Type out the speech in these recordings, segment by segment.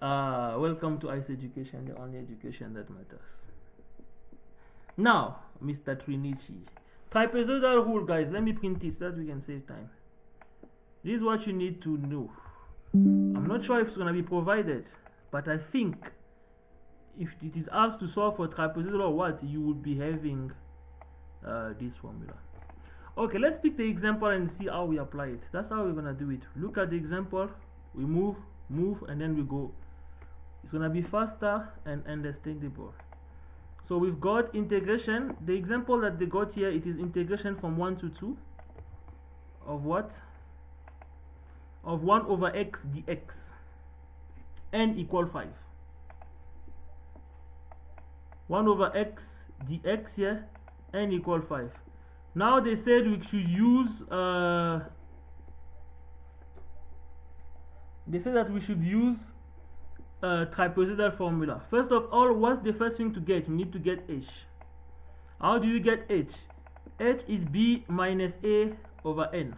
Welcome to ICE Education, the only education that matters. Now, Mr. Trinici. Trapezoidal rule, guys. Let me print this so that we can save time. This is what you need to know. I'm not sure if it's going to be provided, but I think if it is asked to solve for trapezoidal or what, you will be having this formula. Okay, let's pick the example and see how we apply it. That's how we're going to do it. Look at the example. We move, and then we go. It's going to be faster and understandable. So we've got integration. The example that they got here, it is integration from 1 to 2 of what? Of 1 over x dx. N equal 5. 1 over x dx here, n equal 5. Now they said we should use trapezoidal formula. First of all, what's the first thing to get? You need to get h. How do you get h? H is b minus a over n.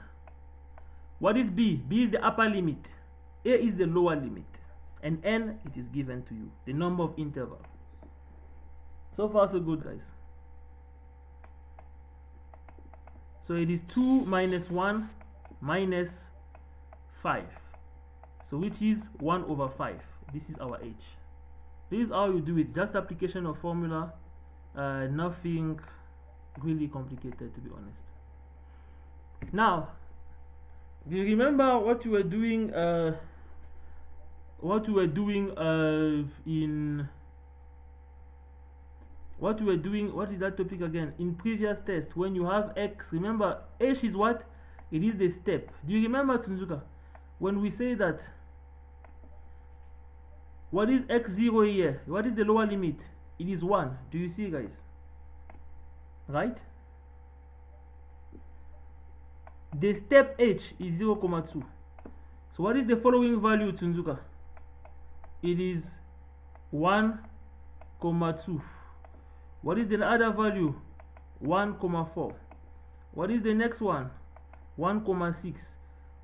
What is b? B is the upper limit, a is the lower limit, and n, it is given to you, the number of interval. So far so good, guys. So it is 2 minus 1 minus 5, so which is 1 over 5. This is our h. This is how you do it, just application of formula, nothing really complicated, to be honest. Now, do you remember what you were doing what is that topic again? In previous test, when you have x, remember h is what? It is the step. Do you remember, Tsunzuka, when we say that what is x0 here? What is the lower limit? It is 1. Do you see, guys? Right? The step h is 0, 2. So what is the following value, Tsunzuka? It is 1, 2. What is the other value? 1, 4. What is the next one? 1, 6.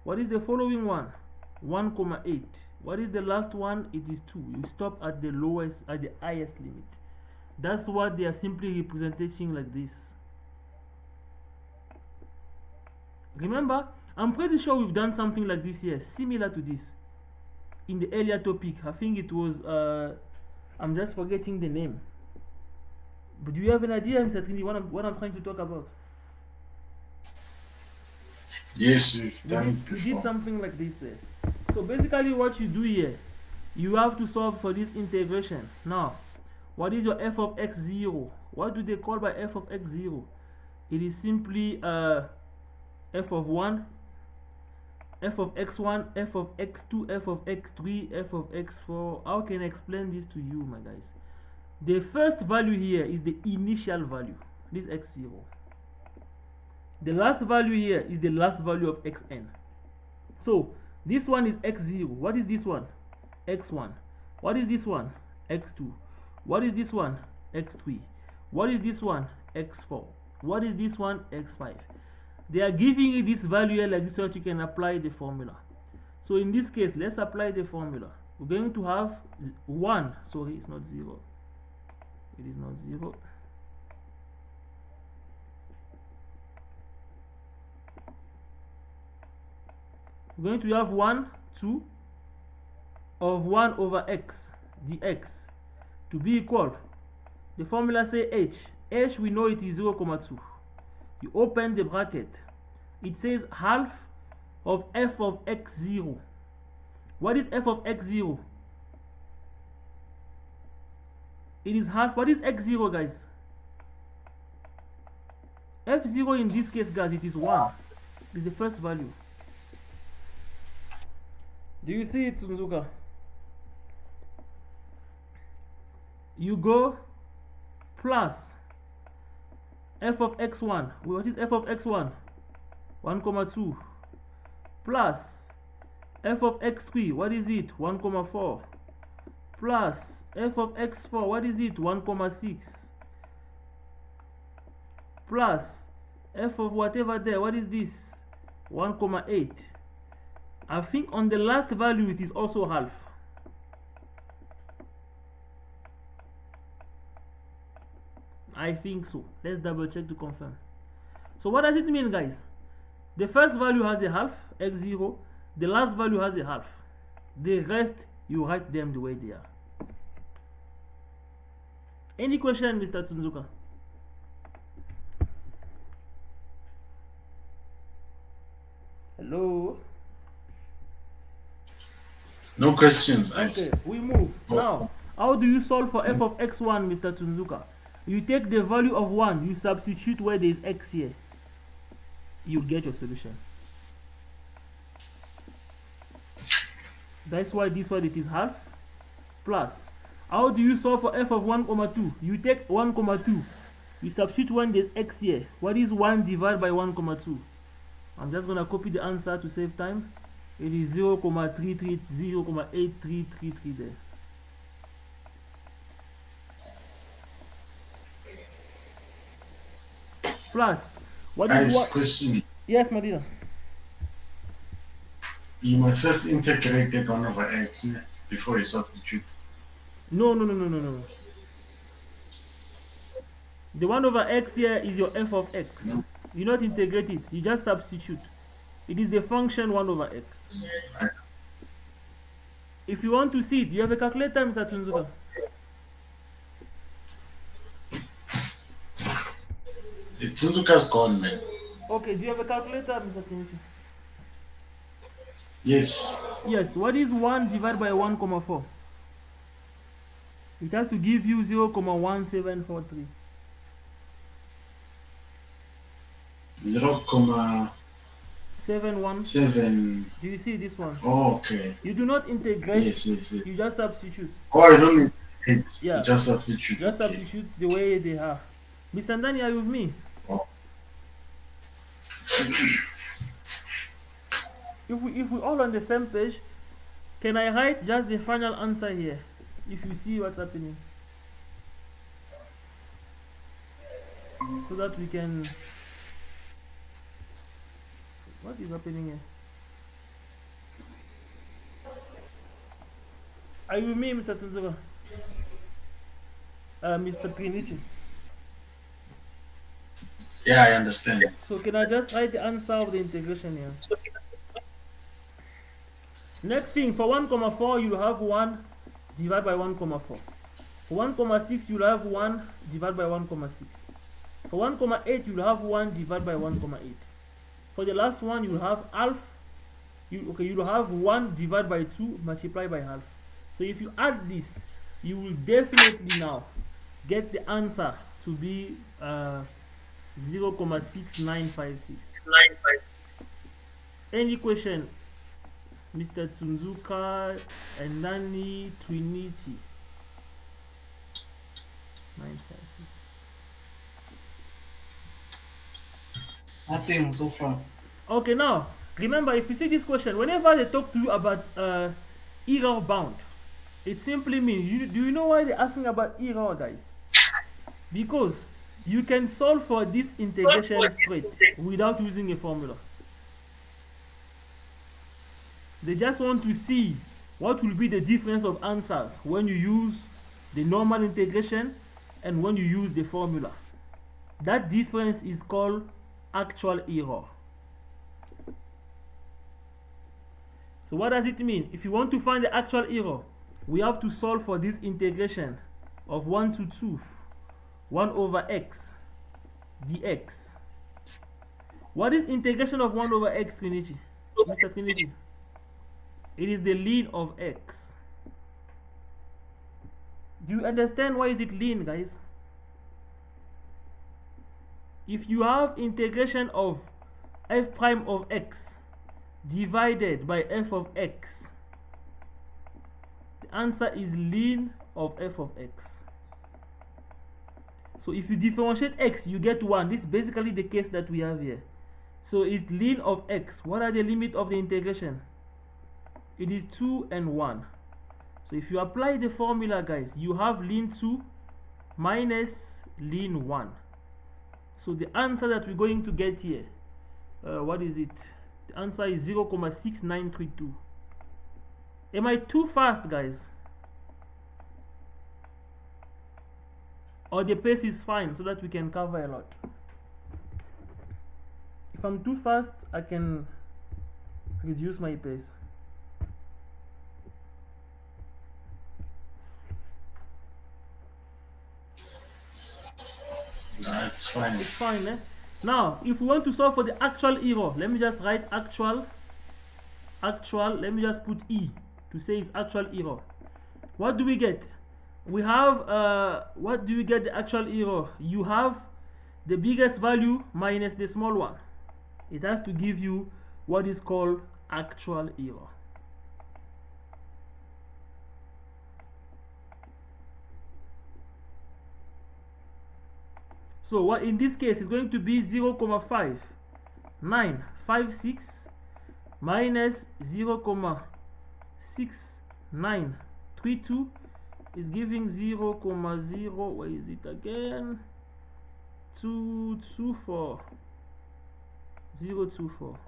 What is the following one? 1, 8. What is the last one? It is 2. You stop at the lowest, at the highest limit. That's what they are simply representing like this. Remember, I'm pretty sure we've done something like this here, similar to this, in the earlier topic. I think it was, I'm just forgetting the name. But do you have an idea, Mr. Trini, what I'm trying to talk about? Yes, we've done it before. We did something like this. So basically what you do here, you have to solve for this integration. Now, what is your f of x0? What do they call by f of x0? It is simply f of 1, f of x1, f of x2, f of x3, f of x4. How can I explain this to you, my guys? The first value here is the initial value, this x0. The last value here is the last value of xn. So this one is x0. What is this one? x1. What is this one? x2. What is this one? x3. What is this one? x4. What is this one? x5. They are giving you this value here like this so that you can apply the formula. So in this case, let's apply the formula. We're going to have 1. Sorry, it's not 0. It is not 0. We're going to have 1, 2 of 1 over x dx to be equal. The formula say h. H, we know it is 0, 2. You open the bracket. It says half of f of x0. What is f of x0? It is half. What is x0, guys? f0 in this case, guys, it is 1. It is the first value. Do you see it, Tsunzuka? You go plus f of x1. What is f of x1? 1, 2. Plus f of x3. What is it? 1, 4. Plus f of x4. What is it? 1, 6. Plus f of whatever there. What is this? 1, 8. I think on the last value it is also half. I think so. Let's double check to confirm. So what does it mean, guys? The first value has a half, x0. The last value has a half. The rest, you write them the way they are. Any question, Mr. Tsunzuka? Hello? No questions. Okay, we move. Now, how do you solve for f of x1, Mr. Tsunzuka? You take the value of 1, you substitute where there is x here. You get your solution. That's why this one it is half. Plus, how do you solve for f of 1, 2? You take 1, 2. You substitute when there's x here. What is 1 divided by 1, 2? I'm just going to copy the answer to save time. It is 0,8333 there. Plus, what is what? Question. Yes, Madina. You must first integrate it 1 over x before you substitute. No. The 1 over x here is your f of x. No. You not integrate it, you just substitute. It is the function 1 over x. If you want to see it, you have a calculator, Mr. Tsunzuka? Tsunzuka's gone, man. Okay, do you have a calculator, Mr. Tsunzuka? Yes. Yes, what is 1 divided by 1, 4? It has to give you 0,1743. 0,7. Do you see this one? Oh, okay. You do not integrate. Yes. You just substitute. Oh, I don't integrate. Yeah. You just substitute. Just substitute the way they are. Mr. Ndani, are you with me? Oh. If we all on the same page, can I write just the final answer here? If you see what's happening, so that we can. What is happening here? Are you with me, Mr. Tsunzuka? Mr. Trinichi. Yeah, I understand. So can I just write the answer of the integration here? Next thing, for 1, 4, you have 1 divided by 1, 4. For 1, 6, you'll have 1 divided by 1, 6. For 1, 8, you'll have 1 divided by 1, 8. For the last one, you'll have half. You'll have 1 divided by 2 multiplied by half. So if you add this, you will definitely now get the answer to be 0,6956. Any question, Mr. Tsunzuka and Nani Trinichi? 956. Nothing so far. Okay, now remember, if you see this question, whenever they talk to you about error bound, it simply means do you know why they're asking about error, guys? Because you can solve for this integration straight without using a formula. They just want to see what will be the difference of answers when you use the normal integration and when you use the formula. That difference is called actual error. So what does it mean? If you want to find the actual error, we have to solve for this integration of 1 to 2, 1 over x dx. What is integration of 1 over x, Trinichi? Mr. Trinichi? It is the ln of x. Do you understand why is it ln, guys? If you have integration of f prime of x divided by f of x, the answer is ln of f of x. So if you differentiate x, you get 1. This is basically the case that we have here. So it's ln of x. What are the limit of the integration? It is 2 and 1. So if you apply the formula, guys, you have ln 2 minus ln 1. So the answer that we're going to get here, what is it? The answer is 0,6932. Am I too fast, guys? or the pace is fine so that we can cover a lot. If I'm too fast, I can reduce my pace. No, it's fine. It's fine, eh? Now, if we want to solve for the actual error, let me just write actual, let me just put E to say it's actual error. What do we get? We have, what do you get the actual error? You have the biggest value minus the small one. It has to give you what is called actual error. So what in this case is going to be 0,5956 minus 0,6932 is giving 0,0, where is it again? 224. 024.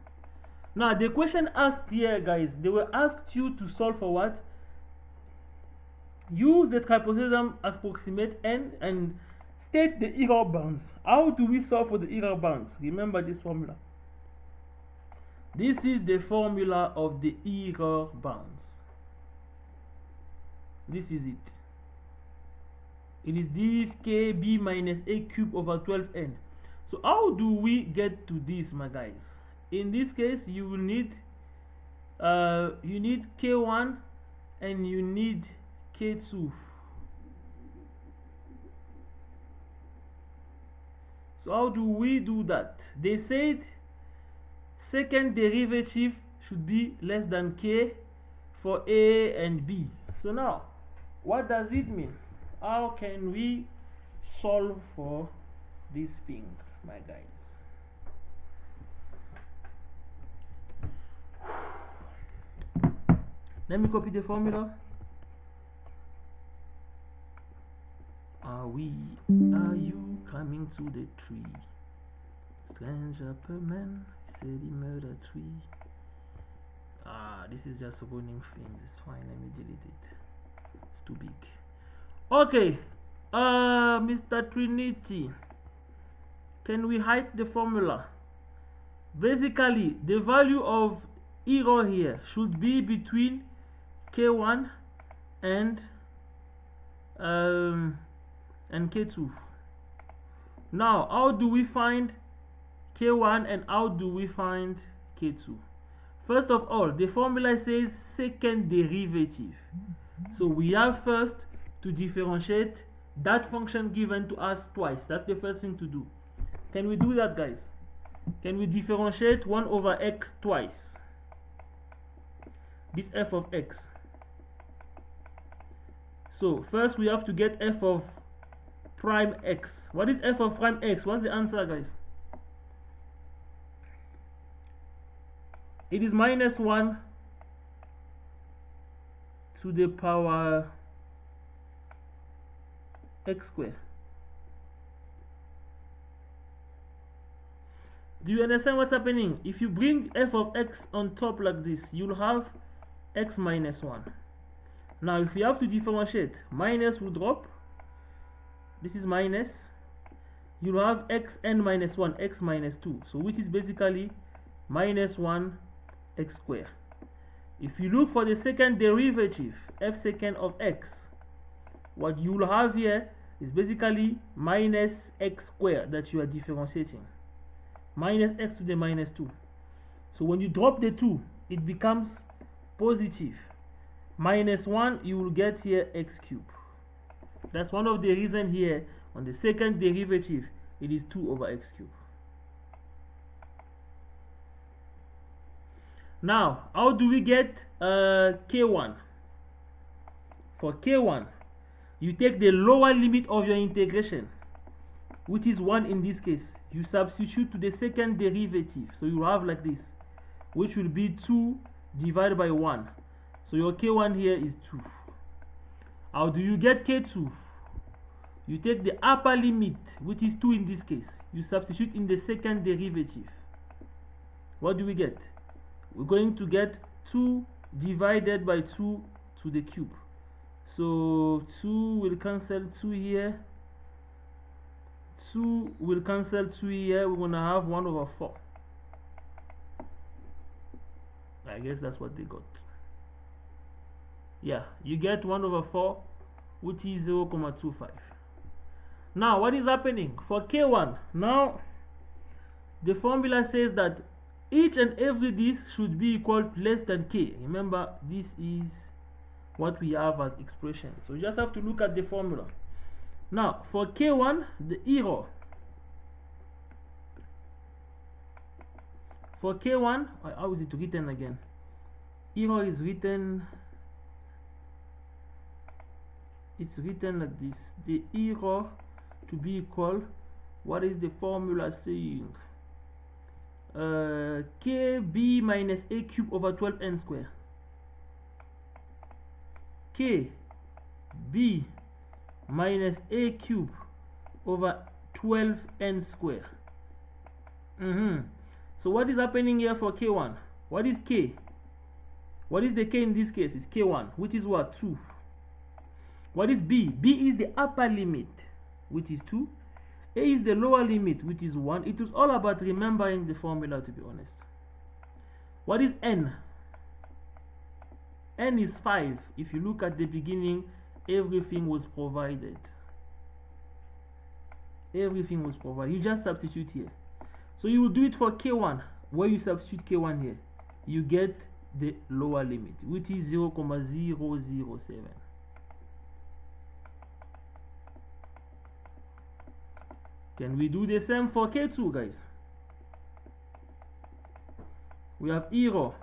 Now the question asked here, guys, they were asked you to solve for what? Use the trapezoidal approximate n and state the error bounds. How do we solve for the error bounds? Remember this formula. This is the formula of the error bounds. This is it. It is this kb minus a cube over 12n. So how do we get to this, my guys? In this case, you will need k1 and you need k2. So how do we do that? They said second derivative should be less than k for a and b. So now, what does it mean? How can we solve for this thing, my guys? Let me copy the formula. Are you coming to the tree? Stranger per man said he murdered tree. This is just a running thing. It's fine. Let me delete it. It's too big. Okay. Mr. Trinity, can we hide the formula? Basically, the value of error here should be between k1 and k2. Now, how do we find k1 and how do we find k2? First of all, the formula says second derivative. So we have first to differentiate that function given to us twice. That's the first thing to do. Can we do that, guys? Can we differentiate 1 over x twice? This f of x. So first we have to get f of prime x. What is f of prime x? What's the answer, guys? It is minus 1 to the power x squared. Do you understand what's happening? If you bring f of x on top like this, you'll have x minus 1. Now if you have to differentiate, minus will drop. This is minus. You'll have xn minus 1, x minus 2. So which is basically minus 1 x squared. If you look for the second derivative, f second of x, what you'll have here is basically minus x squared that you are differentiating. Minus x to the minus 2. So when you drop the 2, it becomes positive. Minus 1, you will get here x cubed. That's one of the reasons here on the second derivative, it is 2 over x cubed. Now, how do we get k1? For k1, you take the lower limit of your integration, which is 1 in this case. You substitute to the second derivative. So you have like this, which will be 2 divided by 1. So your k1 here is 2. How do you get k2? You take the upper limit, which is 2 in this case. You substitute in the second derivative. What do we get? We're going to get 2 divided by 2 to the cube. So 2 will cancel 2 here. 2 will cancel 2 here. We're gonna have 1 over 4. I guess that's what they got. Yeah, you get 1 over 4, which is 0.25. Now, what is happening for K1? Now, the formula says that each and every disk should be equal to less than K. Remember, this is what we have as expression. So you just have to look at the formula. Now, for K1, the error. For K1, how is it written again? Error is written, it's written like this. The error to be equal, what is the formula saying? KB minus A cube over 12n square. KB minus A cube over 12n square. So what is happening here for K1? What is K? What is the K in this case? It's K1, which is what? 2. What is B? B is the upper limit, which is 2. A is the lower limit, which is 1. It was all about remembering the formula, to be honest. What is N? N is 5. If you look at the beginning, everything was provided. Everything was provided. You just substitute here. So you will do it for K1. Where you substitute K1 here, you get the lower limit, which is 0.007. Can we do the same for K2, guys? We have error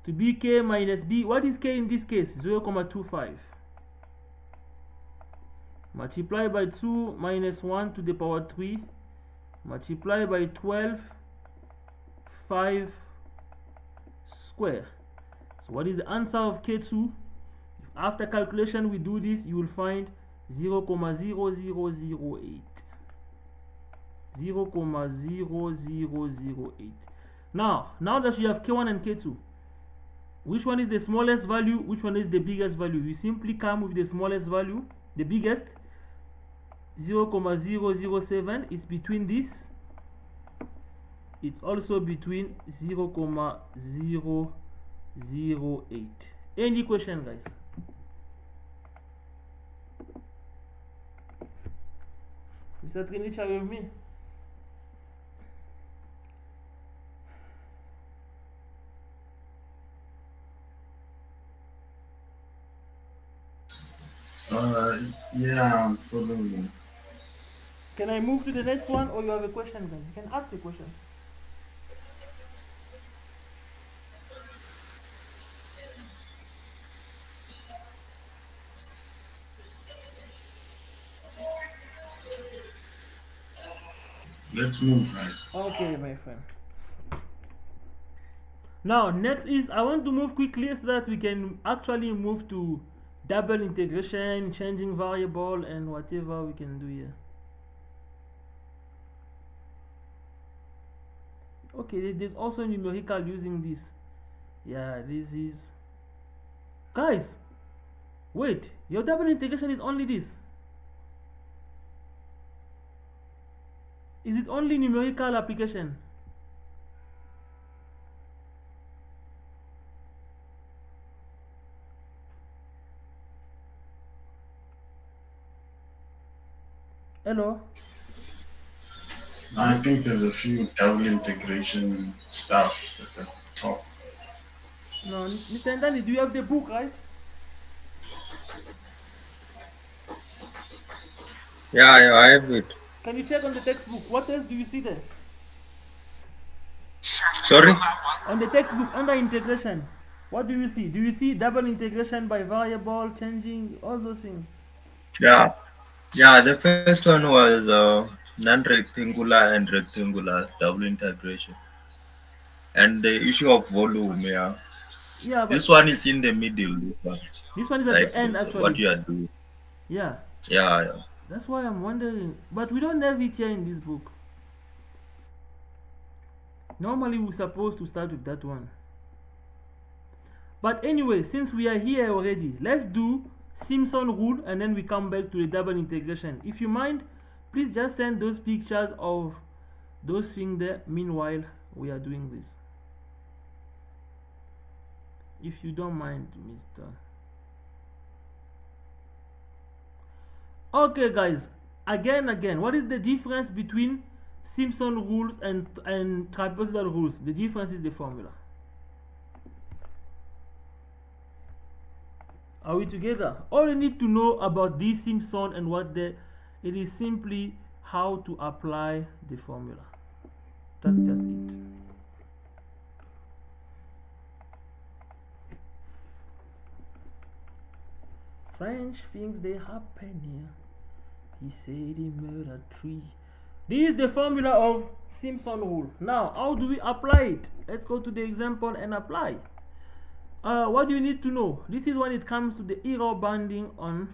to be K minus B. What is K in this case? 0.25. Multiply by 2 minus 1 to the power 3. Multiply by 12, 5 square. So what is the answer of K2? After calculation, we do this, you will find 0.0008. 0.0008. Now that you have K1 and K2, which one is the smallest value? Which one is the biggest value? You simply come with the smallest value, the biggest. 0.007 is between this. It's also between 0.008. Any question, guys? Mr. Trinich, are you with me? Yeah, I'm following. Can I move to the next one, or you have a question, guys? You can ask the question. Let's move, guys. Okay, my friend. Now, next is, I want to move quickly so that we can actually move to double integration, changing variable, and whatever we can do here. Okay, there's also numerical using this. Yeah, this is... Guys, wait, your double integration is only this. Is it only numerical application? Hello? I think there's a few double integration stuff at the top. No, Mr. Ndani, do you have the book, right? Yeah, I have it. Can you check on the textbook? What else do you see there? Sorry? On the textbook, under integration, what do you see? Do you see double integration by variable, changing, all those things? Yeah, the first one was non-rectangular and rectangular double integration. And the issue of volume, yeah. Yeah, but This one is in the middle, this one. this one is at Like the end, actually. what you are doing. Yeah, Yeah. that's why I'm wondering. But we don't have it here in this book. Normally, we're supposed to start with that one. But anyway, since we are here already, let's do Simpson rule and then we come back to the double integration. If you mind, Please just send those pictures of those things there meanwhile we are doing this, if you don't mind, Mr. Okay guys, again, what is the difference between Simpson rules and trapezoidal rules? The difference is the formula. Are we together? All you need to know about this Simpson and what it is simply how to apply the formula. That's just it. Strange things they happen here. He said he murdered 3. This is the formula of Simpson rule. Now, how do we apply it? Let's go to the example and apply. What do you need to know? This is when it comes to the error banding on.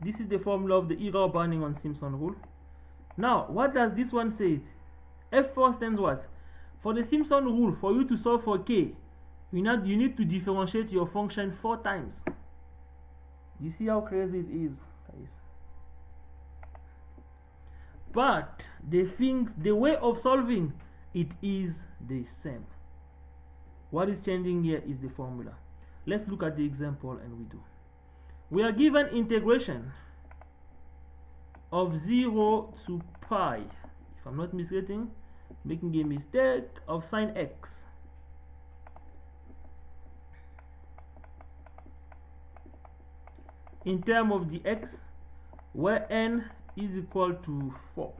This is the formula of the error banding on Simpson rule. Now, what does this one say? F4 stands what? For the Simpson rule, for you to solve for k, you need to differentiate your function 4 times. You see how crazy it is, guys. But the way of solving it is the same. What is changing here is the formula. Let's look at the example and we do. We are given integration of 0 to pi, if I'm not mistaken, making a mistake, of sine x. In terms of the x, where n is equal to 4.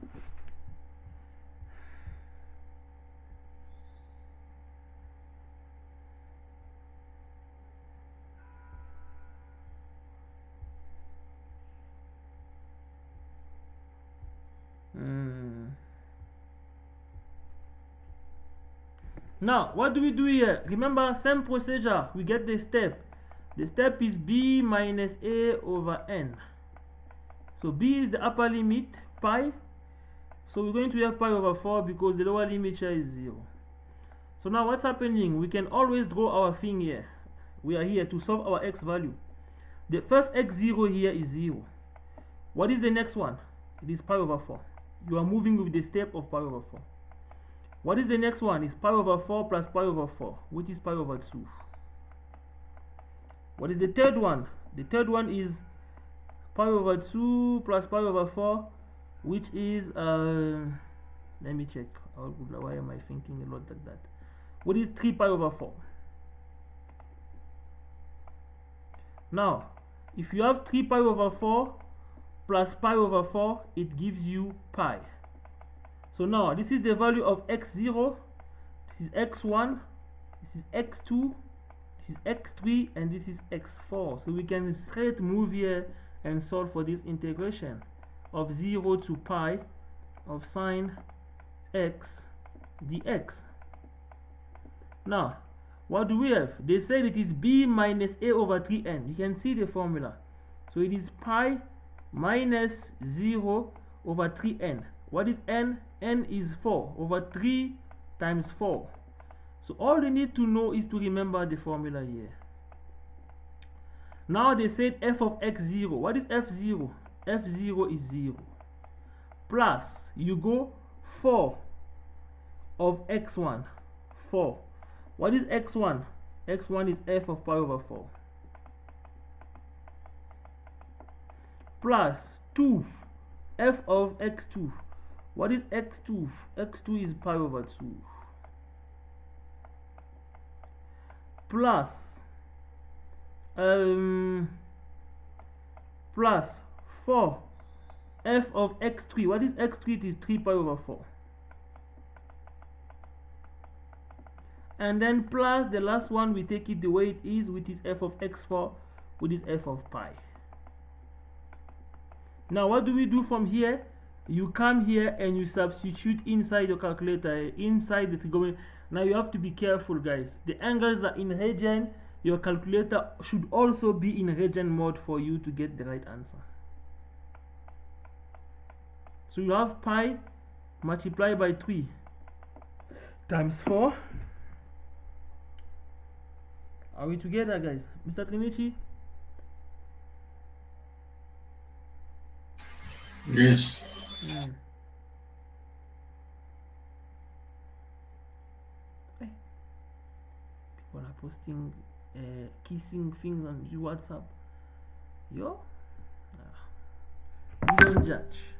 Now, what do we do here? Remember, same procedure. We get the step. The step is b minus a over n. So b is the upper limit, pi. So we're going to have pi over 4 because the lower limit here is 0. So now what's happening? We can always draw our thing here. We are here to solve our x value. The first x0 here is 0. What is the next one? It is pi over 4. You are moving with the step of pi over 4. What is the next one? It's pi over 4 plus pi over 4, which is pi over 2. What is the third one? The third one is pi over 2 plus pi over 4, which is, let me check. Why am I thinking a lot like that? What is 3 pi over 4? Now, if you have 3 pi over 4 plus pi over 4, it gives you pi. So now, this is the value of x0, this is x1, this is x2, this is x3, and this is x4. So we can straight move here and solve for this integration of 0 to pi of sine x dx. Now, what do we have? They said it is b minus a over 3n. You can see the formula. So it is pi minus 0 over 3n. What is n? N is 4 over 3 times 4. So all you need to know is to remember the formula here. Now they said f of x0. What is f0? f0 is 0. Plus, you go 4 of x1. 4. What is x1? x1 is f of pi over 4. Plus 2 f of x2. What is x2? x2 is pi over 2. Plus plus 4 f of x3. What is x3? It is 3 pi over 4. And then plus the last one, we take it the way it is, which is f of x4, which is f of pi. Now what do we do from here? You come here and you substitute inside your calculator, inside the trigonometry. Now you have to be careful, guys. The angles are in radian. Your calculator should also be in radian mode for you to get the right answer. So you have pi multiplied by 3 times 4. Are we together, guys? Mr. Trinici? Yes. People are posting kissing things on WhatsApp. Yo, we don't judge.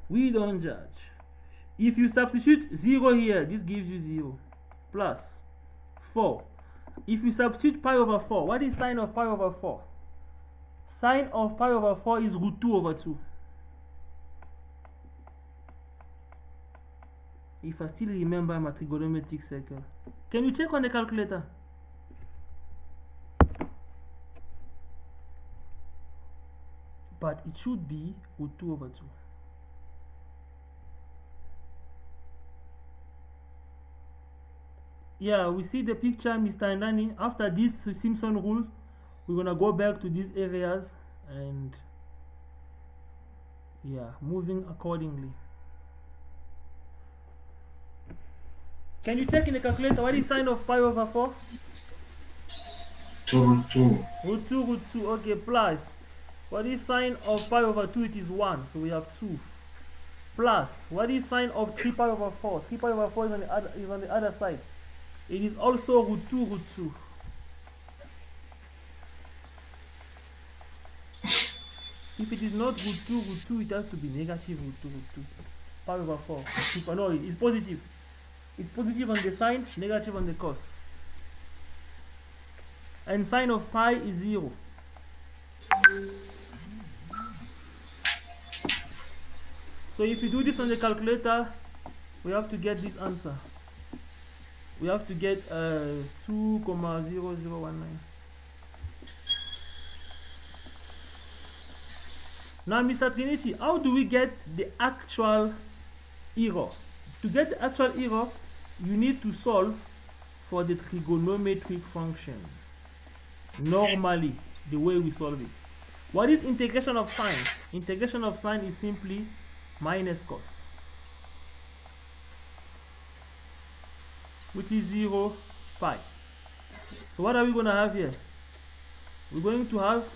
We don't judge. If you substitute 0 here, this gives you 0 plus 4. If you substitute pi over 4, what is sine of pi over 4? Sine of pi over 4 is root 2 over 2. If I still remember my trigonometric circle. Can you check on the calculator? But it should be root 2 over 2. Yeah, we see the picture, Mr. Ndani. After this Simpson rule, we're gonna go back to these areas and yeah, moving accordingly. Can you check in the calculator what is sine of pi over 4? 2 root 2. Root 2, root 2. Okay, plus. What is sine of pi over 2? It is 1, so we have 2. Plus, what is sine of 3 pi over 4? 3 pi over 4 is on the other side. It is also root 2, root 2. If it is not root 2, root 2, it has to be negative root 2, root 2. Pi over 4. No, it's positive. It's positive on the sine, negative on the cos. And sine of pi is 0. So if you do this on the calculator, we have to get this answer. We have to get 2,0019. Now, Mr. Trinity, how do we get the actual error? To get the actual error, you need to solve for the trigonometric function. Normally, the way we solve it. What is integration of sine? Integration of sine is simply minus cos, which is 0 pi. So what are we going to have here? We're going to have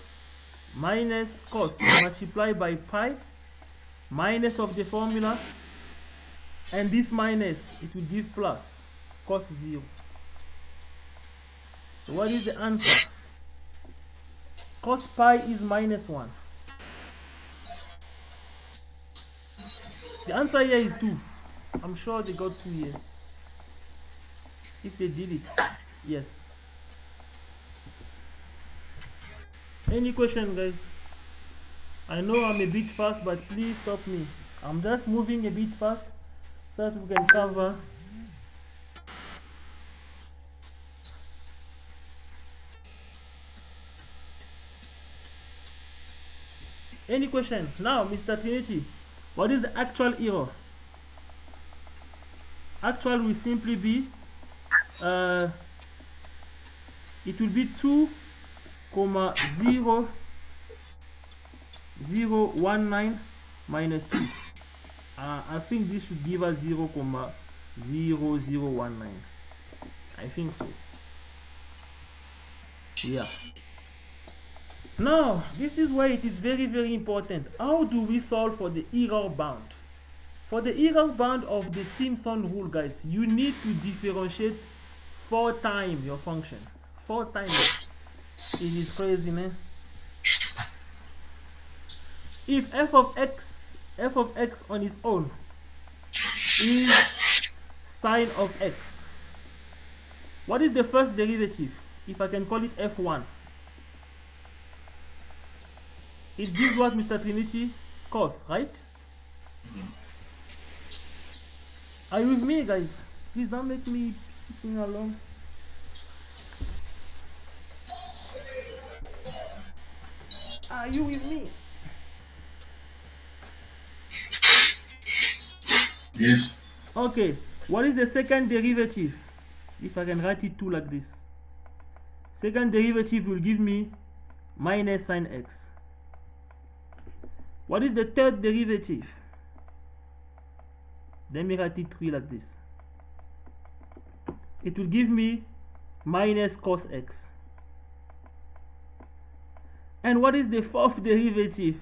minus cos multiplied by pi, minus of the formula, and this minus, it will give plus cos 0. So what is the answer? Cos pi is minus 1. The answer here is 2. I'm sure they got 2 here. If they did it, yes. Any question, guys? I know I'm a bit fast, but please stop me. I'm just moving a bit fast so that we can cover. Any question? Now, Mr. Trinity, what is the actual error? Actual will simply be it will be 2,0019 minus 2. I think this should give us 0,0019. I think so. Yeah. Now, this is why it is very, very important. How do we solve for the error bound? For the error bound of the Simpson rule, guys, you need to differentiate 4 times your function. 4 times. It is crazy, man. If f of x on its own is sine of x, what is the first derivative? If I can call it f1. It gives what, Mr. Trinity? Cos, right? Are you with me, guys? Please don't make me speaking alone. Are you with me? Yes. Okay. What is the second derivative? If I can write it 2 like this. Second derivative will give me minus sine x. What is the third derivative? Let me write it 3 like this. It will give me minus cos x. And what is the fourth derivative?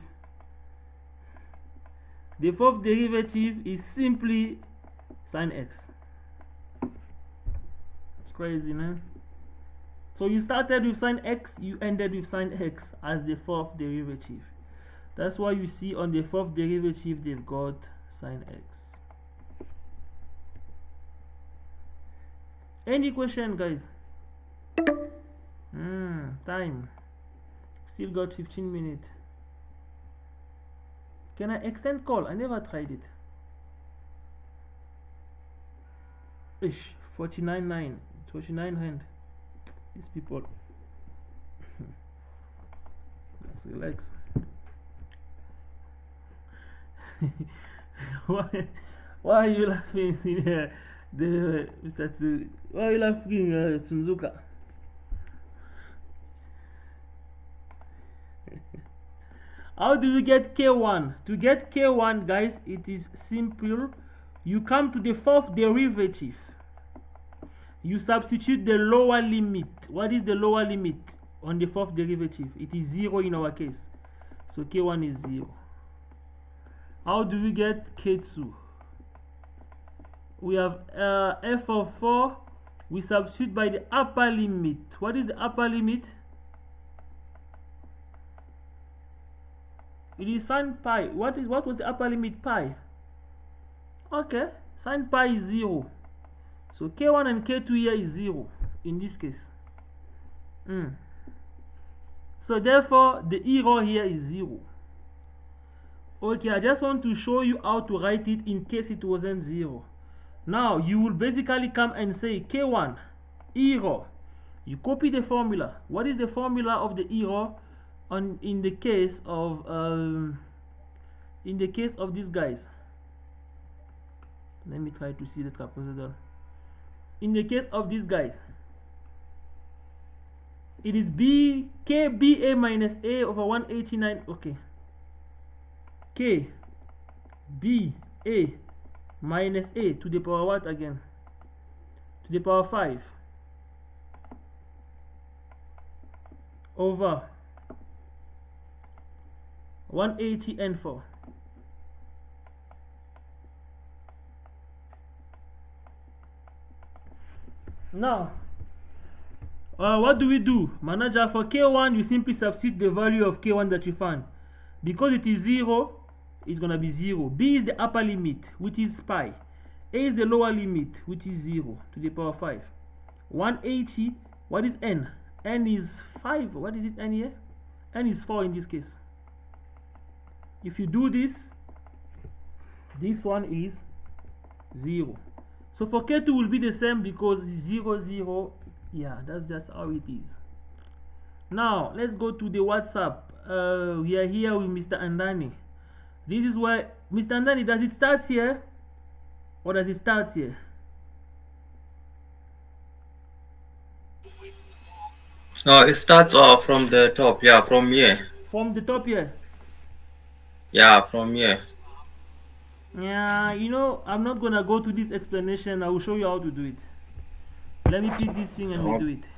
The fourth derivative is simply sine x. It's crazy, man. So you started with sine x, you ended with sine x as the fourth derivative. That's why you see on the fourth derivative they've got sine x. Any question, guys? Time. Still got 15 minutes. Can I extend call? I never tried it. Ish, 49.9. 29 hand. These people. Let's relax. why are you laughing? Mr. Tsu? Why are you laughing, Tsunzuka? How do we get K1? To get K1, guys, it is simple. You come to the fourth derivative. You substitute the lower limit. What is the lower limit on the fourth derivative? It is 0 in our case. So K1 is 0. How do we get K2? We have f of 4. We substitute by the upper limit. What is the upper limit? It is sine pi. What was the upper limit? Pi. Okay, sine pi is 0. So K1 and K2 here is 0 in this case. So therefore the error here is 0. Okay, I just want to show you how to write it in case it wasn't 0. Now you will basically come and say K1 error. You copy the formula. What is the formula of the error in the case of these guys? Let me try to see the trapezoidal. In the case of these guys, it is KBA minus A over 189. Okay. KBA minus A to the power what again? To the power 5 over 180 N4. Now, what do we do? Manager, for K1, you simply substitute the value of K1 that you found. Because it is 0, it's going to be 0. B is the upper limit, which is pi. A is the lower limit, which is 0 to the power 5. 180, what is N? N is 5. What is it, N here? N is 4 in this case. If you do this, this one is 0. So for K2 will be the same because 0, 0. Yeah, that's just how it is. Now, let's go to the WhatsApp. We are here with Mr. Andani. This is why, Mr. Andani, does it start here? Or does it start here? No, it starts off from the top. Yeah, from here. From the top here? Yeah, from here. Yeah, you know, I'm not gonna go to this explanation. I will show you how to do it. Let me pick this thing and we do it.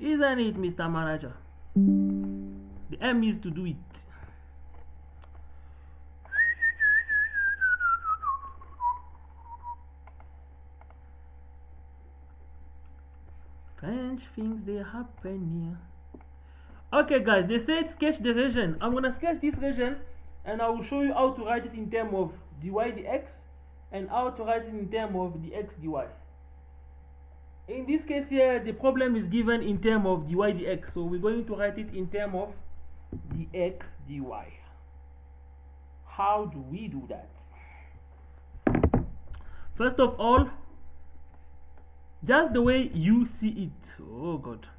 Isn't it, Mr. Manager? The M is to do it. Strange things they happen here. Okay, guys, they said sketch the region. I'm gonna sketch this region and I will show you how to write it in terms of dy dx and how to write it in terms of the x dy. In this case here, the problem is given in terms of dy dx, so we're going to write it in terms of dx dy. How do we do that? First of all, just the way you see it. Oh God.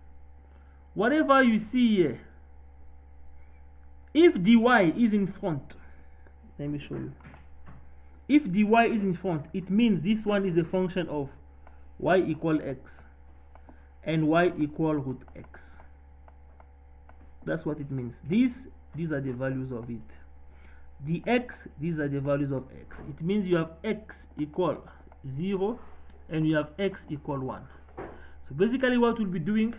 Whatever you see here, if dy is in front, let me show you. If dy is in front, it means this one is a function of y equal x and y equal root x. That's what it means. These are the values of it. Dx, these are the values of x. It means you have x equal 0 and you have x equal 1. So basically what we'll be doing,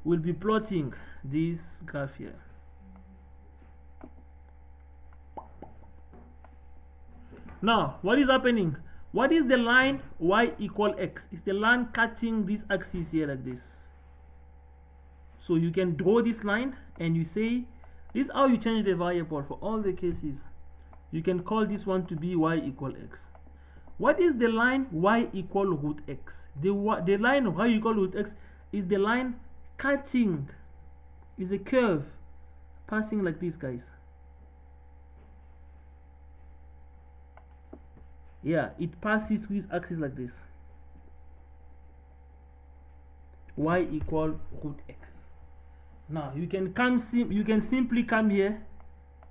we'll be plotting this graph here. Now, what is happening? What is the line y equal x? It's the line catching this axis here like this. So you can draw this line and you say, this is how you change the variable for all the cases. You can call this one to be y equal x. What is the line y equal root x? The line y equal root x is the line catching, is a curve passing like this, guys. Yeah, it passes through this axis like this. Y equal root x. Now you can simply come here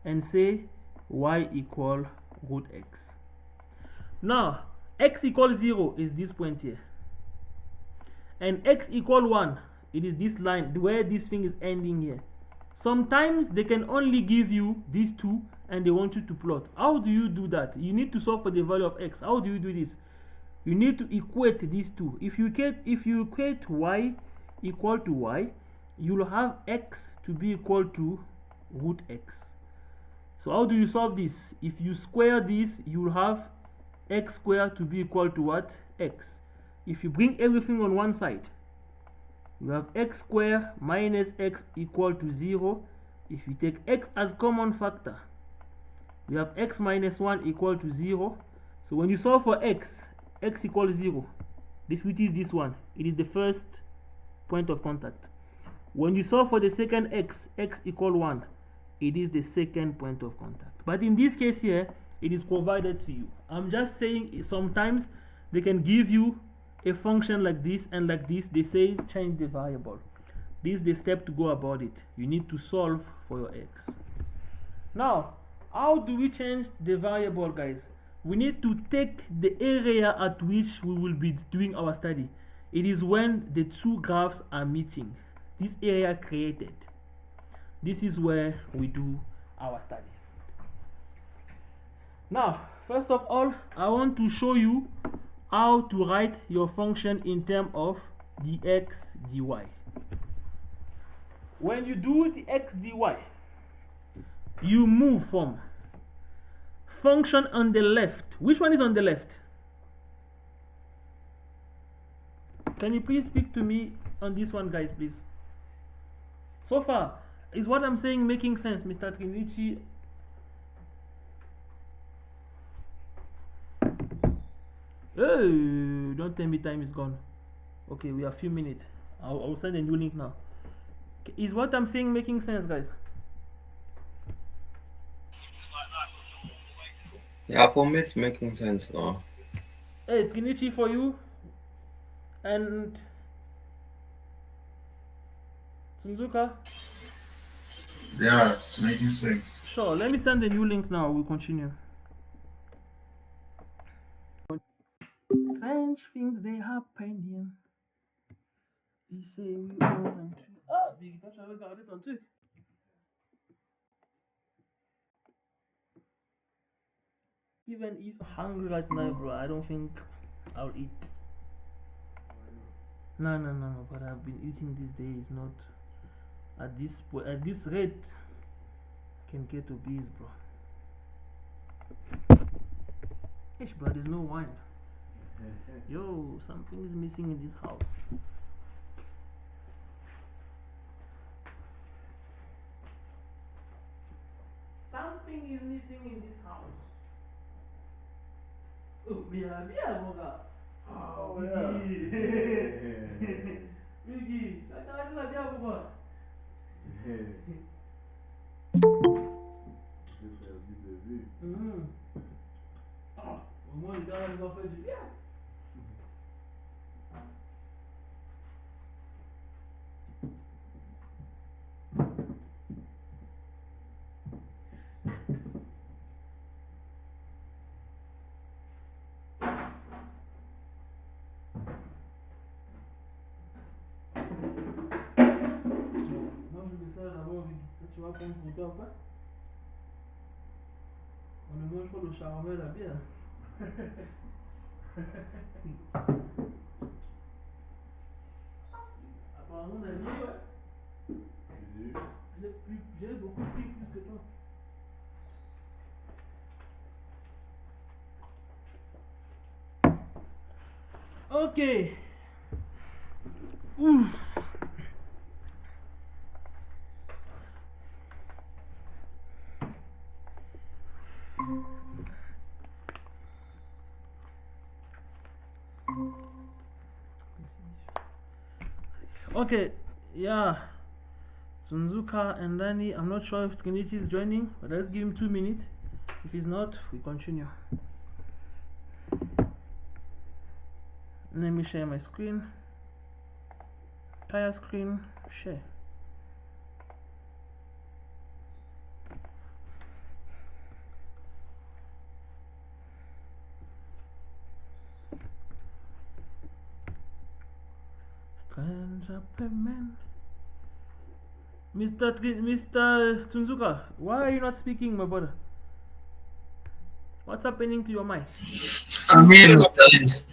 and say y equal root x. Now x equals 0 is this point here, and x equal 1, it is this line where this thing is ending here. Sometimes they can only give you these two and they want you to plot. How do you do that? You need to solve for the value of x. How do you do this? You need to equate these two. If you equate y equal to y, you'll have x to be equal to root x. So how do you solve this? If you square this, you'll have x squared to be equal to what? X. If you bring everything on one side, you have x squared minus x equal to 0. If you take x as common factor, you have x minus 1 equal to 0. So when you solve for x equals 0, which is this one, it is the first point of contact. When you solve for the second x equal 1, it is the second point of contact. But in this case here, it is provided to you. I'm just saying sometimes they can give you a function like this and like this. They say change the variable. This is the step to go about it. You need to solve for your x. Now, how do we change the variable, guys? We need to take the area at which we will be doing our study. It is when the two graphs are meeting. This area created. This is where we do our study. Now, first of all, I want to show you how to write your function in terms of dx dy. When you do the x dy, you move from function on the left. Which one is on the left? Can you please speak to me on this one, guys, please? So far, is what I'm saying making sense, Mr. Trinici? Oh, don't tell me time is gone. Okay, we have a few minutes. I'll send a new link now. Okay, is what I'm saying making sense, guys? Yeah, for me it's making sense now. Hey, Trinici for you. And Sunzuka? Yeah, it's making sense. Sure, let me send a new link now. We'll continue. Strange things they happen here. He say we wasn't. Ah, big touch. I got it on too. Even if I'm hungry right now, bro, I don't think I'll eat. No. But I've been eating these days. Not at this rate. Can get obese, bro. Ish, bro, there's no wine. Yo, something is missing in this house. Something is missing in this house. Oh, yeah, Moga. Oh, yeah. Biggie, I can't do that, Moga. Ah, au moins, les gars, ils ont fait du bien. Tu vas prendre pour toi ou pas? On ne mange pas le charbon la bière. Apparemment, on a dit, ouais. J'ai beaucoup de pics plus que toi. Okay. Ooh. Okay, yeah. Sunzuka and Dani, I'm not sure if Kenichi is joining, but let's give him 2 minutes. If he's not, we continue. Let me share my screen. Entire screen, share. Stranger payment. Mr. Tsunzuka, why are you not speaking, my brother? What's happening to your mind? I'm here, Mr.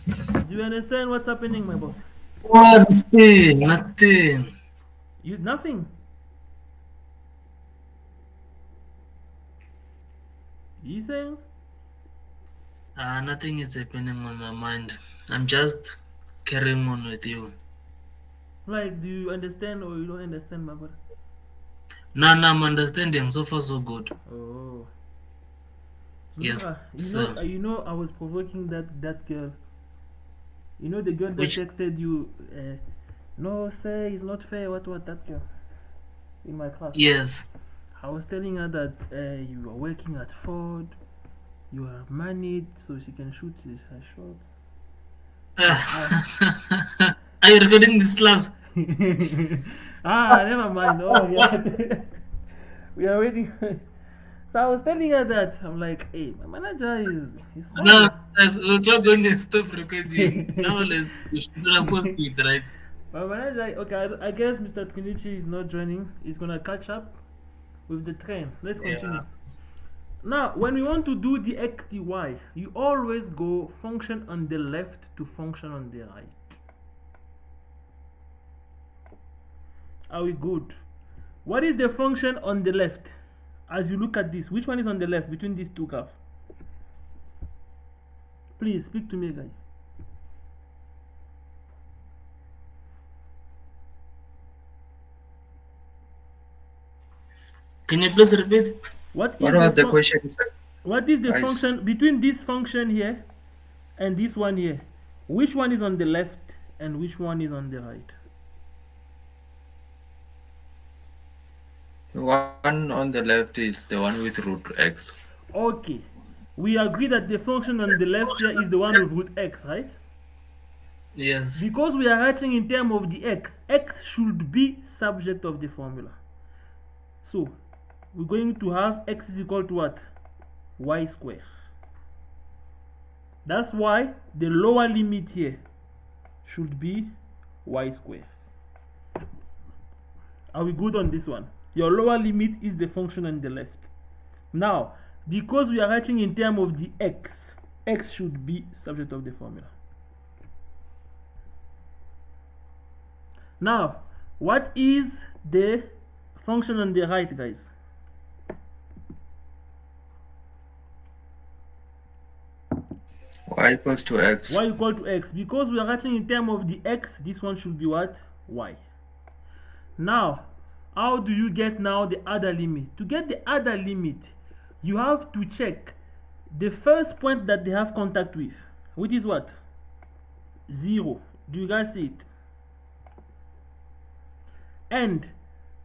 Do you understand what's happening, my boss? Nothing. You nothing. You saying? Nothing is happening on my mind. I'm just carrying on with you. Like, do you understand or you don't understand, my brother? No, I'm understanding. So far, so good. Oh. Yes, Tsunzuka, you know, I was provoking that girl. You know the girl that Which- texted you, no, sir, it's not fair, what that girl in my class. Yes. I was telling her that you are working at Ford, you are married, so she can shoot her shot. Are you recording this class? Never mind. Oh, yeah. We are waiting. So I was telling her that. I'm like, hey, my manager is smart. No, we're not going to stop recording. Now let's post it, right? My manager, okay, I guess Mr. Kenichi is not joining. He's gonna catch up with the train. Let's continue. Yeah. Now, when we want to do the x, dy, you always go function on the left to function on the right. Are we good? What is the function on the left? As you look at this, which one is on the left between these two graphs? Please speak to me, guys. Can you please repeat? What was the question? What is the Guys. function between this function here and this one here? Which one is on the left and which one is on the right? One on the left is the one with root x. Okay. We agree that the function on the left here is the one with root x, right? Yes. Because we are writing in terms of the x should be subject of the formula. So, we're going to have x is equal to what? Y square. That's why the lower limit here should be y square. Are we good on this one? Your lower limit is the function on the left. Now, because we are writing in terms of the x should be subject of the formula. Now, what is the function on the right, guys? Y equals to x. Y equal to x. Because we are writing in terms of the x, this one should be what? Y. Now, how do you get now the other limit? To get the other limit, you have to check the first point that they have contact with, which is what? 0. Do you guys see it? And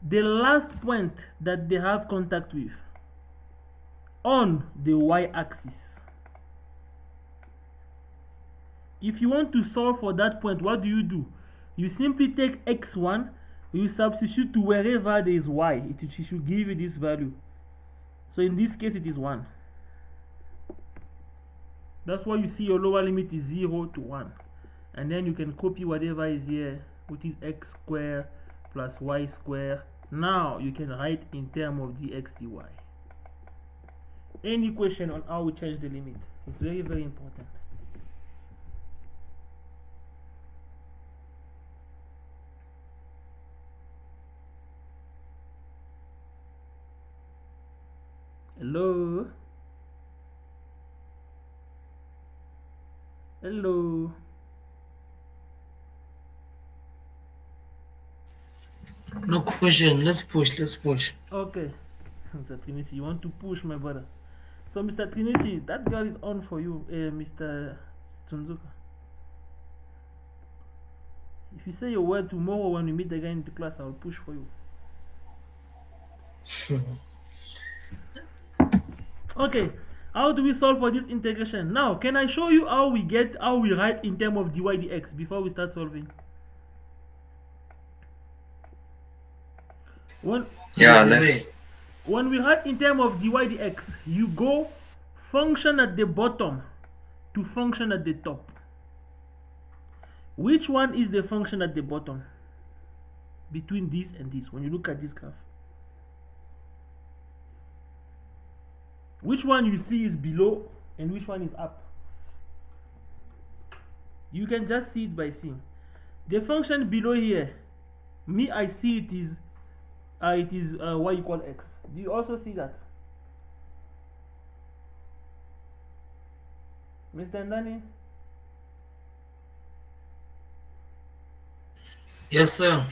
the last point that they have contact with on the y-axis. If you want to solve for that point, what do? You simply take x1, you substitute to wherever there is y. It should give you this value. So in this case, it is 1. That's why you see your lower limit is 0 to 1. And then you can copy whatever is here, which is x squared plus y squared. Now you can write in terms of dx dy. Any question on how we change the limit? It's very, very important. Hello? Hello. No question. Let's push. Let's push. Okay. Mr. Trinity, you want to push, my brother. So, Mr. Trinity, that girl is on for you, Mr. Tsunzuka. If you say your word tomorrow when we meet again in the class, I will push for you. Okay, how do we solve for this integration? Now, can I show you how we write in terms of dy dx before we start solving? When we write in terms of dy dx, you go function at the bottom to function at the top. Which one is the function at the bottom between this and this when you look at this graph? Which one you see is below and which one is up? You can just see it by seeing. The function below here, me I see it is y equal x. Do you also see that? Mr. Ndani? Yes, sir.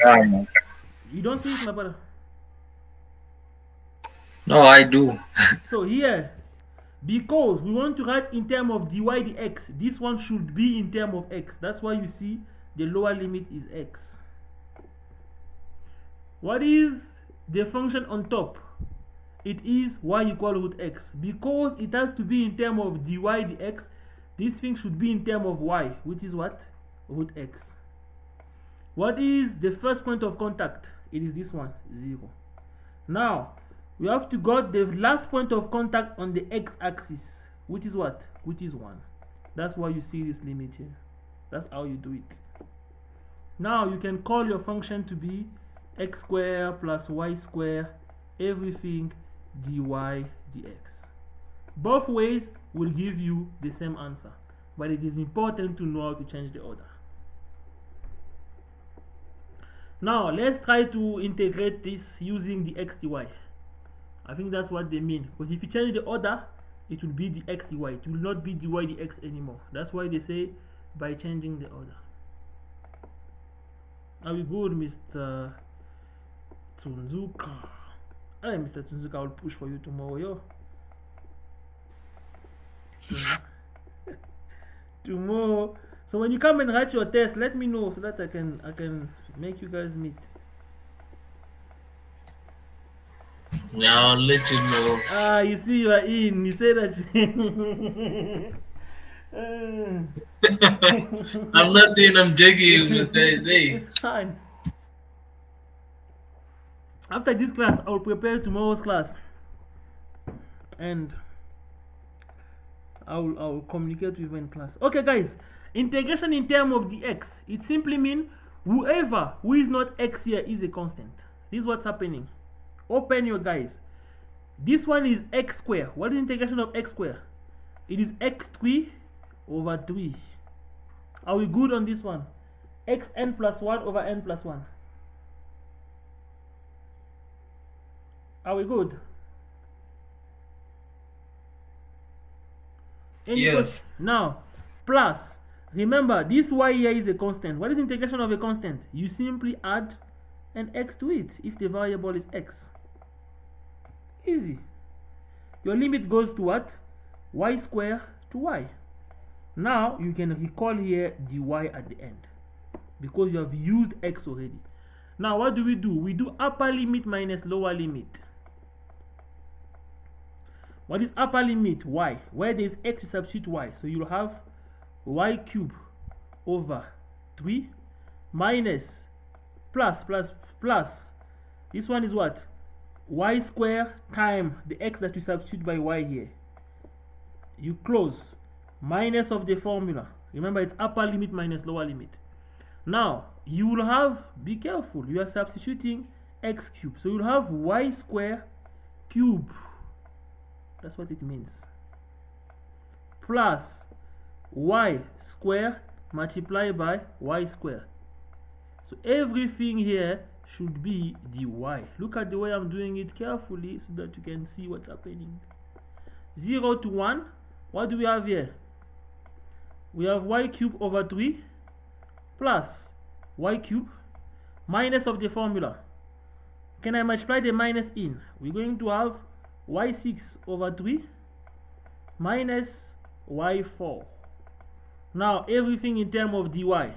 You don't see it, my brother? No, I do. So here, because we want to write in terms of dy dx, this one should be in terms of x. That's why you see the lower limit is x. What is the function on top? It is y equal root x. Because it has to be in terms of dy dx, this thing should be in terms of y, which is what? Root x. What is the first point of contact? It is this one, 0. Now, we have to got the last point of contact on the x-axis, which is what? Which is 1. That's why you see this limit here. That's how you do it. Now, you can call your function to be x squared plus y squared, everything dy dx. Both ways will give you the same answer, but it is important to know how to change the order. Now, let's try to integrate this using the x dy. I think that's what they mean, because if you change the order, it will be the x dy. It will not be dy dx anymore. That's why they say by changing the order. Are we good, Mr. Tsunzuka? Hey, Mr. Tsunzuka, I will push for you tomorrow, yo. Tomorrow. So when you come and write your test, let me know so that I can make you guys meet. Yeah, I'll let you know. Ah, you see, you are in. You say that. I'm not in. I'm joking, Mr. Zay. It's fine. After this class, I will prepare tomorrow's class, and I will communicate with you in class. Okay, guys. Integration in terms of the x. It simply means whoever who is not x here is a constant. This is what's happening. Open your guys. This one is x squared. What is integration of x squared? It is x3 over 3. Are we good on this one? Xn plus 1 over n plus 1. Are we good? Yes. Now, plus, remember, this y here is a constant. What is integration of a constant? You simply add an x to it if the variable is x. Easy. Your limit goes to what? Y squared to y. Now, you can recall here dy at the end, because you have used x already. Now, what do? We do upper limit minus lower limit. What is upper limit? Y. Where there is x, you substitute y. So you'll have y cubed over 3 minus plus. This one is what? Y squared times the x that you substitute by y here. You close. Minus of the formula. Remember, it's upper limit minus lower limit. Now, you will have, be careful, you are substituting x cubed. So you'll have y squared cube. That's what it means. Plus y squared multiplied by y squared. So everything here should be dy. Look at the way I'm doing it carefully so that you can see what's happening. 0 to 1. What do we have here? we have y cubed over 3 plus y cubed minus of the formula. Can I multiply the minus in? We're going to have y6 over 3 minus y4. Now everything in terms of dy.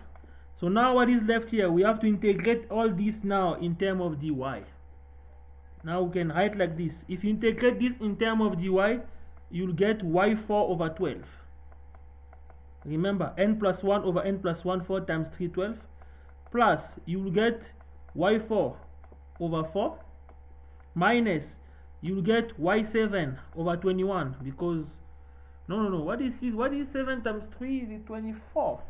So now what is left here? We have to integrate all this now in terms of dy. Now we can write like this. If you integrate this in terms of dy, you'll get y4 over 12. Remember, n plus 1 over n plus 1, 4 times 3, 12. Plus, you will get y4 over 4. Minus, you will get y7 over 21. Because, no. What is 7 times 3? Is it 24?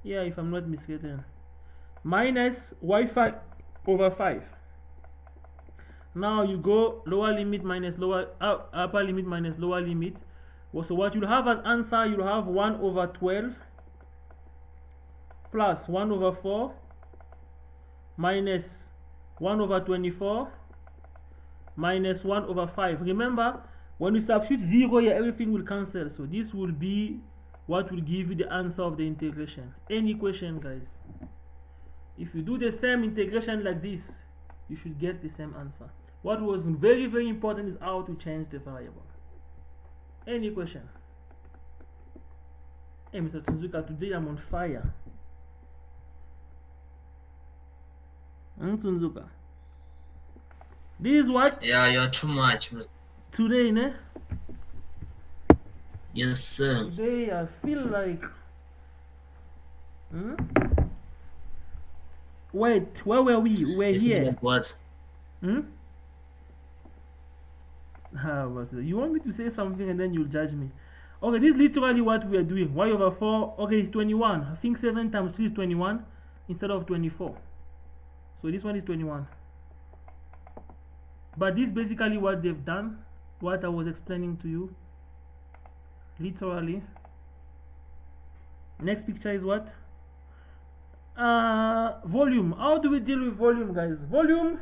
Yeah, if I'm not mistaken. Minus y5 over 5. Now you go lower limit minus upper limit minus lower limit. So what you'll have as answer, you'll have 1 over 12 plus 1 over 4 minus 1 over 24 minus 1 over 5. Remember, when you substitute 0 here, everything will cancel. So this will be what will give you the answer of the integration. Any question, guys? If you do the same integration like this, you should get the same answer. What was very, very important is how to change the variable. Any question? Hey, Mr. Tsunzuka, today I'm on fire. Tsunzuka. This is what? Yeah, you're too much, Mr. Today, ne? Yes, sir. Today I feel like... Wait, where were we? We were here. What? You want me to say something and then you'll judge me. Okay, this is literally what we are doing. Y over 4, okay, it's 21. I think 7 times 3 is 21 instead of 24. So this one is 21. But this is basically what they've done, what I was explaining to you. Literally. Next picture is what? Volume. How do we deal with volume, guys? Volume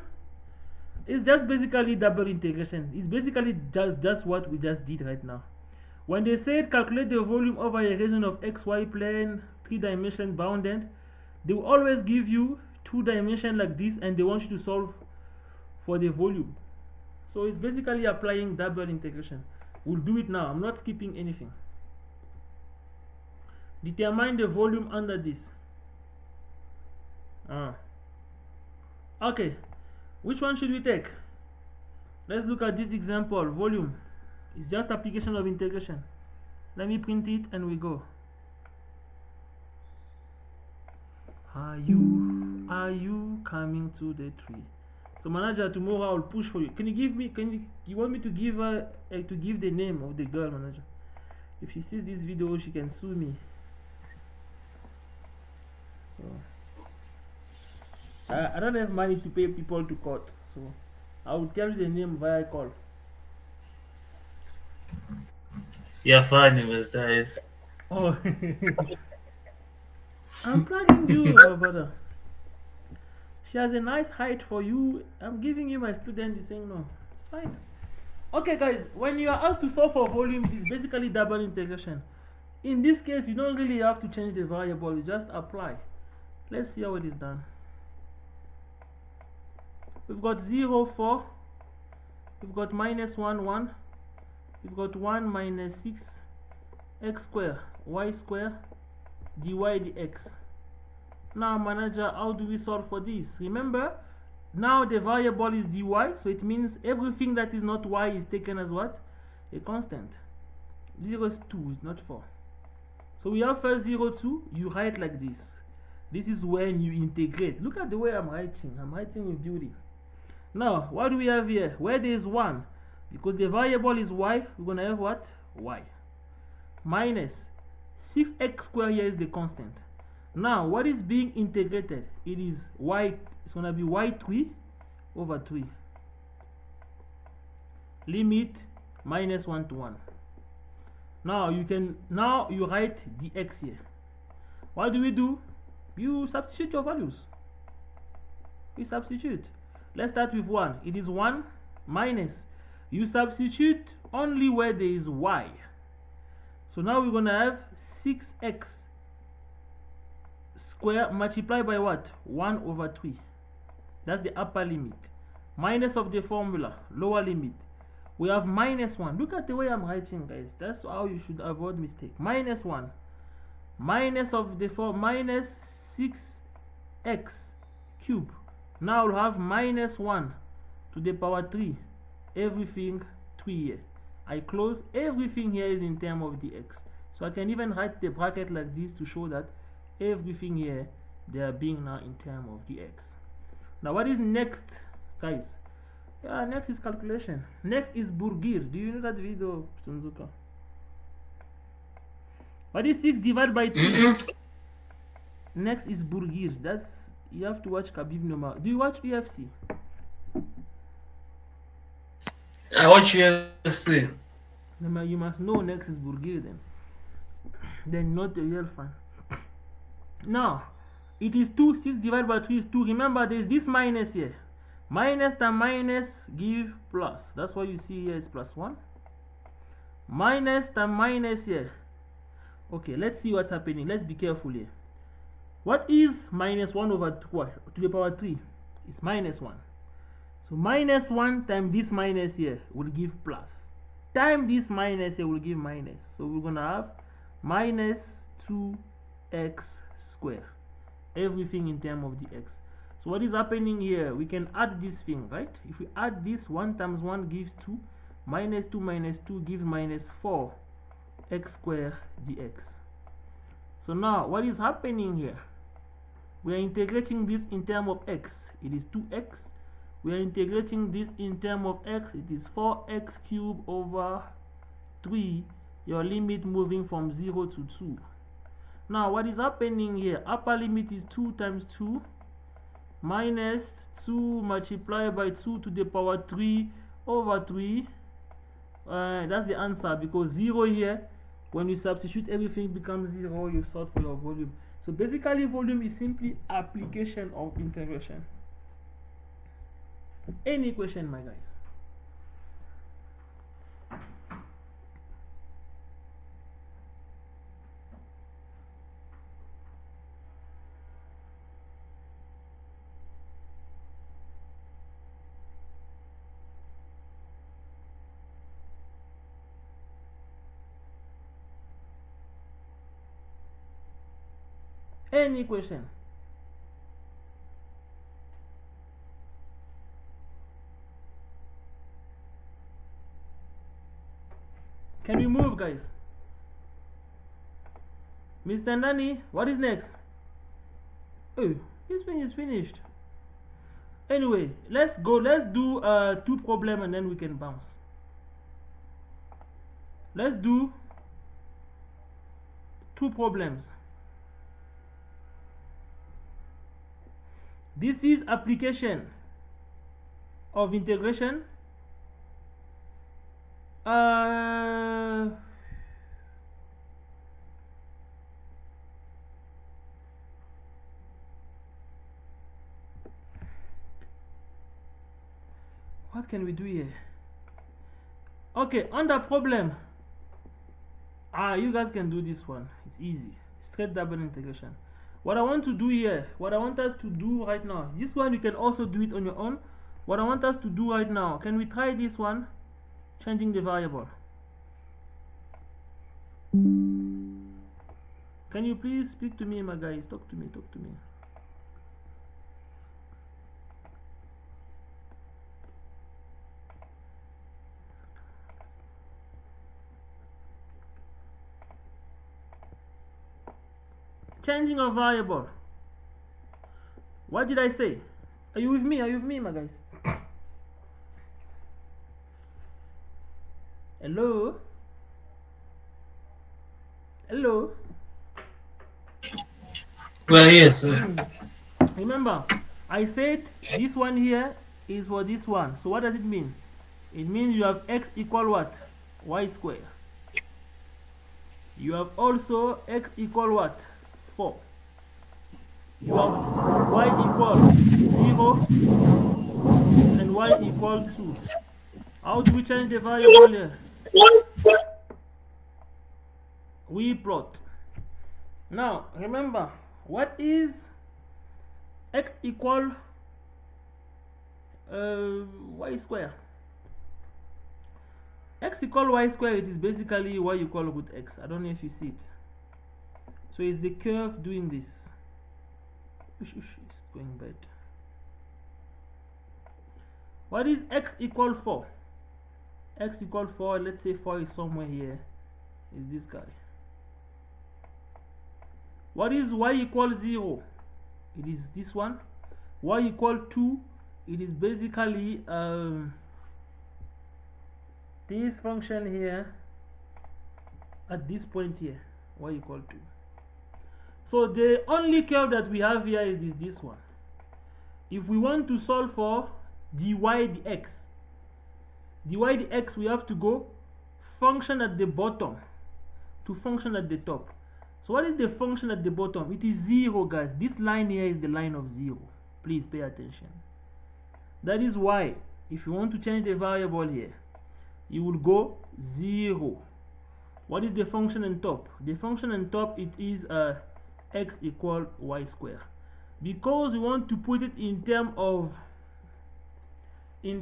is just basically double integration. It's basically just what we just did right now. When they said calculate the volume over a region of xy plane, 3-dimension bounded, they will always give you 2-dimension like this and they want you to solve for the volume. So it's basically applying double integration. We'll do it now. I'm not skipping anything. Determine the volume under this. Okay. Which one should we take? Let's look at this example. Volume. It's just application of integration. Let me print it and we go. Are you coming to the tree? So manager, tomorrow I'll push for you. Can you give me? You want me to give her to give the name of the girl, manager? If she sees this video, she can sue me. So I don't have money to pay people to court, so I will tell you the name via call. You're funny, Mr. Oh, I'm plugging you, brother. She has a nice height for you. I'm giving you my student. You're saying no. It's fine. Okay, guys. When you are asked to solve for volume, it's basically double integration. In this case, you don't really have to change the variable. You just apply. Let's see how it is done. We've got 0, 4. We've got minus 1, 1. We've got 1 minus 6 x squared, y squared, dy dx. Now, manager, how do we solve for this? Remember, now the variable is dy, so it means everything that is not y is taken as what? A constant. 0 is 2, it's not 4. So we have first 0, 2. You write like this. This is when you integrate. Look at the way I'm writing. I'm writing with beauty. Now, what do we have here? Where there is 1, because the variable is y, we're going to have what? Y. Minus 6x squared here is the constant. Now, what is being integrated? It is y, it's going to be y3 over 3. Limit minus 1 to 1. Now, you write dx here. What do? You substitute your values. We substitute. Let's start with 1. It is 1 minus. You substitute only where there is y. So now we're gonna have 6x square multiplied by what? 1 over 3. That's the upper limit. Minus of the formula, lower limit. We have minus 1. Look at the way I'm writing, guys. That's how you should avoid mistake. Minus 1. Minus of the minus 6x cube. Now we'll have minus 1 to the power 3. Everything 3 here. I close. Everything here is in terms of the x. So I can even write the bracket like this to show that everything here, they are being now in terms of the x. Now what is next, guys? Next is calculation. Next is Burgir. Do you know that video, Sunzuka? What is 6 divided by 2? Next is Burgir. That's, you have to watch Khabib Nurmagomedov. Do you watch UFC? I watch UFC. You must know next is Burgir then. Then not a real fan. Now, it is 2. 6 divided by 2 is 2. Remember, there is this minus here. Minus times minus give plus. That's why you see here is plus 1. Minus times minus here. Okay, let's see what's happening. Let's be careful here. What is minus 1 over 2 to the power 3? It's minus 1. So minus 1 times this minus here will give plus. Times this minus here will give minus. So we're going to have minus 2x squared. Everything in terms of the x. So what is happening here? We can add this thing, right? If we add this, 1 times 1 gives 2. Minus 2 gives minus 4 x squared dx. So now what is happening here? We are integrating this in terms of x. It is 2x. We are integrating this in terms of x. It is 4x cubed over 3. Your limit moving from 0 to 2. Now what is happening here? Upper limit is 2 times 2 minus 2 multiplied by 2 to the power 3 over 3. That's the answer, because 0 here, when you substitute, everything becomes 0. You solve for your volume. So basically volume is simply application of integration. Any question, my guys? Any question? Can we move, guys? Mr. Nani, what is next? Oh, this thing is finished. Anyway, let's go. Let's do 2 problems and then we can bounce. Let's do 2 problems. This is application of integration. What can we do here? Okay, under problem. You guys can do this one. It's easy. Straight double integration. What I want to do here, what I want us to do right now, this one you can also do it on your own. What I want us to do right now, can we try this one? Changing the variable. Can you please speak to me, my guys? Talk to me, talk to me. Changing a variable. What did I say? Are you with me? Are you with me, my guys? Hello? Hello? Well, yes, sir. Remember, I said this one here is for this one. So what does it mean? It means you have x equal what? Y square. You have also x equal what? 4. You have y equal 0 and y equal 2. How do we change the variable here? we plot. Now remember, what is x equal y square? X equal y square, it is basically y equal root x. I don't know if you see it. So it's the curve doing this. It's going bad. What is x equal 4? X equal 4, let's say 4 is somewhere here, is this guy. What is y equal 0? It is this one. Y equal 2, it is basically this function here at this point here, y equal 2. So the only curve that we have here is this one. If we want to solve for dy dx, we have to go function at the bottom to function at the top. So what is the function at the bottom? It is 0, guys. This line here is the line of 0. Please pay attention. That is why if you want to change the variable here, you will go 0. What is the function on top? The function on top, it is x equal y square. Because we want to put it in term of dy,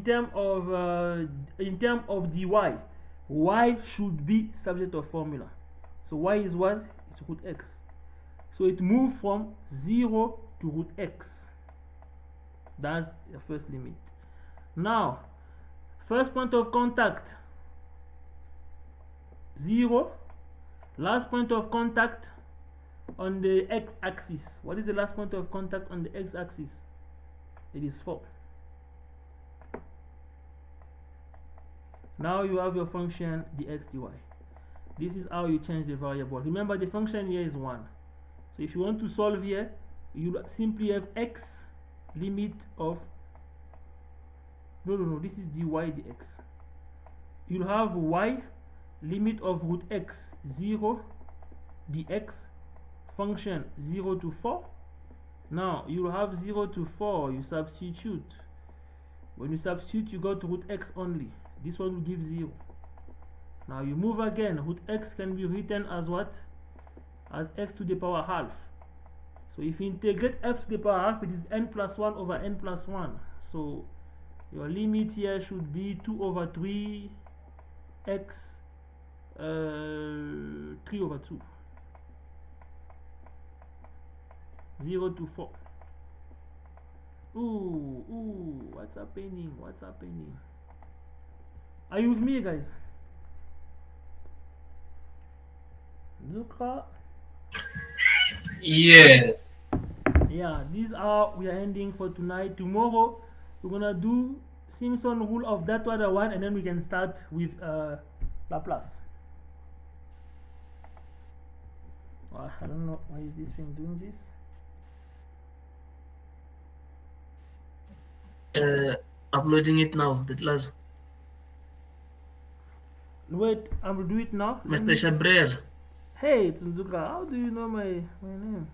y should be subject of formula. So y is what? It's root x. So it moved from 0 to root x. That's the first limit. Now, first point of contact 0. Last point of contact on the x-axis. What is the last point of contact on the x-axis? It is 4. Now you have your function dx dy. This is how you change the variable. Remember, the function here is 1. So if you want to solve here, you simply have x limit of this is dy dx. You'll have y limit of root x 0 dx, function 0 to 4. Now you'll have 0 to 4, you substitute. When you substitute, you got root x only. This one will give 0. Now you move again. Root x can be written as what? As x to the power half. So if you integrate f to the power half, it is n plus 1 over n plus 1. So your limit here should be 2 over 3 x 3 over 2. 0 to 4. Ooh, what's happening? What's happening? Are you with me, guys? Zuka? Yes. Yeah, these are we are ending for tonight. Tomorrow we're gonna do Simpson rule of that other one, and then we can start with Laplace. I don't know why is this thing doing this. Uploading it now, the class. Wait, I will do it now. Mr. Shabrel. Hey, Tsunzuka, how do you know my name?